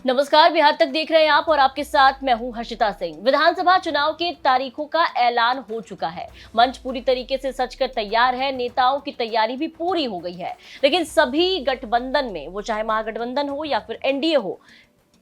नमस्कार, बिहार तक देख रहे हैं आप और आपके साथ मैं हूं हर्षिता सिंह। विधानसभा चुनाव के तारीखों का ऐलान हो चुका है। मंच पूरी तरीके से सज कर तैयार है, नेताओं की तैयारी भी पूरी हो गई है। लेकिन सभी गठबंधन में, वो चाहे महागठबंधन हो या फिर एनडीए हो,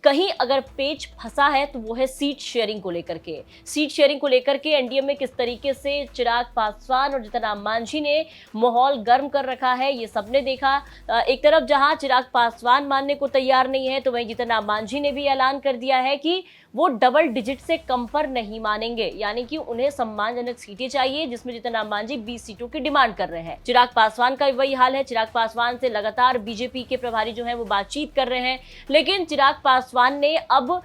कहीं अगर पेच फंसा है तो वो है सीट शेयरिंग को लेकर के। सीट शेयरिंग को लेकर के एनडीए में किस तरीके से चिराग पासवान और जीतन राम मांझी ने माहौल गर्म कर रखा है, ये सबने देखा। एक तरफ जहां चिराग पासवान मानने को तैयार नहीं है, तो वहीं जीतन राम मांझी ने भी ऐलान कर दिया है कि वो डबल डिजिट से कम पर नहीं मानेंगे, यानी कि उन्हें सम्मानजनक सीटें चाहिए, जिसमें जीतन राम मांझी 20 सीटों की डिमांड कर रहे हैं। चिराग पासवान का वही हाल है। चिराग पासवान से लगातार बीजेपी के प्रभारी जो है वो बातचीत कर रहे हैं, लेकिन चिराग पासवान ने अब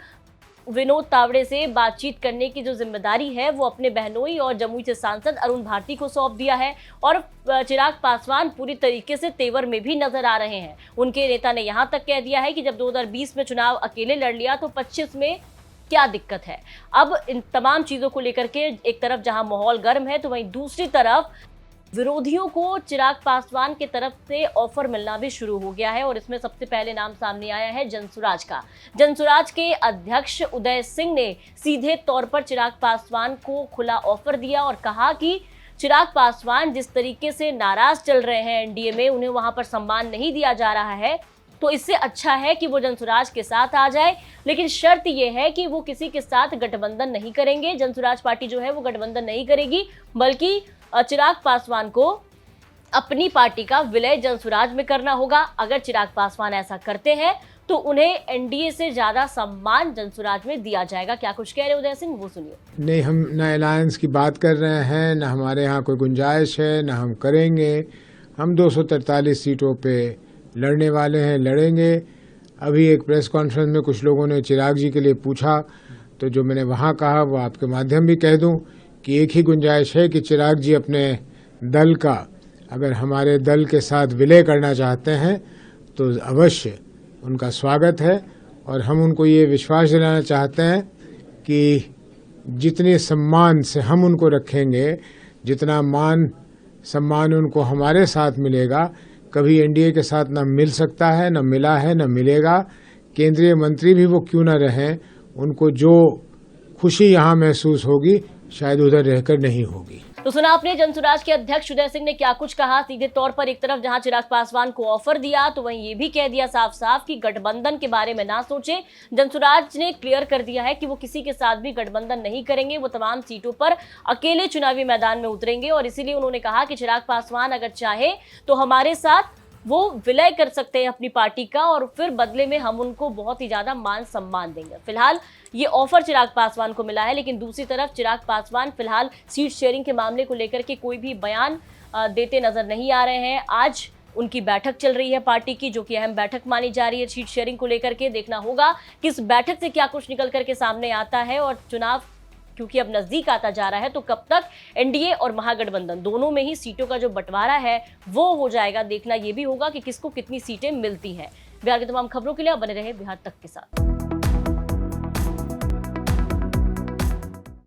विनोद तावड़े से बातचीत करने की जो जिम्मेदारी है वो अपने बहनोई और जमुई से सांसद अरुण भारती को सौंप दिया है। और चिराग पासवान पूरी तरीके से तेवर में भी नजर आ रहे हैं। उनके नेता ने यहां तक कह दिया है कि जब 2020 में चुनाव अकेले लड़ लिया तो 25 में क्या दिक्कत है। अब इन तमाम चीजों को लेकर के एक तरफ जहां माहौल गर्म है, तो वहीं दूसरी तरफ विरोधियों को चिराग पासवान के तरफ से ऑफर मिलना भी शुरू हो गया है। और इसमें सबसे पहले नाम सामने आया है जनसुराज का। जनसुराज के अध्यक्ष उदय सिंह ने सीधे तौर पर चिराग पासवान को खुला ऑफर दिया और कहा कि चिराग पासवान जिस तरीके से नाराज चल रहे हैं एनडीए में, उन्हें वहां पर सम्मान नहीं दिया जा रहा है, तो इससे अच्छा है कि वो जनसुराज के साथ आ जाए। लेकिन शर्त ये है कि वो किसी के साथ गठबंधन नहीं करेंगे। जनसुराज पार्टी जो है वो गठबंधन नहीं करेगी, बल्कि चिराग पासवान को अपनी पार्टी का विलय जनसुराज में करना होगा। अगर चिराग पासवान ऐसा करते हैं तो उन्हें एनडीए से ज्यादा सम्मान जनसुराज में दिया जाएगा। क्या कुछ कह रहे उदय सिंह, वो सुनिए। नहीं, हम न अलायंस की बात कर रहे हैं, न हमारे यहाँ कोई गुंजाइश है, न हम करेंगे। हम 243 सीटों पे लड़ने वाले हैं, लड़ेंगे। अभी एक प्रेस कॉन्फ्रेंस में कुछ लोगों ने चिराग जी के लिए पूछा, तो जो मैंने वहाँ कहा वो आपके माध्यम भी कह दूं कि एक ही गुंजाइश है कि चिराग जी अपने दल का अगर हमारे दल के साथ विलय करना चाहते हैं तो अवश्य उनका स्वागत है। और हम उनको ये विश्वास दिलाना चाहते हैं कि जितने सम्मान से हम उनको रखेंगे, जितना मान सम्मान उनको हमारे साथ मिलेगा, कभी एनडीए के साथ न मिल सकता है, न मिला है, न मिलेगा। केंद्रीय मंत्री भी वो क्यों न रहें, उनको जो खुशी यहाँ महसूस होगी शायद उधर रहकर नहीं होगी। तो सुना आपने जनसुराज के अध्यक्ष उदय सिंह ने क्या कुछ कहा। सीधे तौर पर एक तरफ जहां चिराग पासवान को ऑफर दिया, तो वहीं ये भी कह दिया साफ साफ कि गठबंधन के बारे में ना सोचे। जनसुराज ने क्लियर कर दिया है कि वो किसी के साथ भी गठबंधन नहीं करेंगे, वो तमाम सीटों पर अकेले चुनावी मैदान में उतरेंगे। और इसीलिए उन्होंने कहा कि चिराग पासवान अगर चाहे तो हमारे साथ वो विलय कर सकते हैं अपनी पार्टी का, और फिर बदले में हम उनको बहुत ही ज्यादा मान सम्मान देंगे। फिलहाल ये ऑफर चिराग पासवान को मिला है, लेकिन दूसरी तरफ चिराग पासवान फिलहाल सीट शेयरिंग के मामले को लेकर के कोई भी बयान देते नजर नहीं आ रहे हैं। आज उनकी बैठक चल रही है पार्टी की, जो कि अहम बैठक मानी जा रही है सीट शेयरिंग को लेकर के। देखना होगा कि इस बैठक से क्या कुछ निकल करके सामने आता है। और चुनाव क्योंकि अब नजदीक आता जा रहा है, तो कब तक एनडीए और महागठबंधन दोनों में ही सीटों का जो बंटवारा है वो हो जाएगा। देखना ये भी होगा कि किसको कितनी सीटें मिलती हैं। बिहार की तमाम खबरों के लिए आप बने रहे बिहार तक के साथ।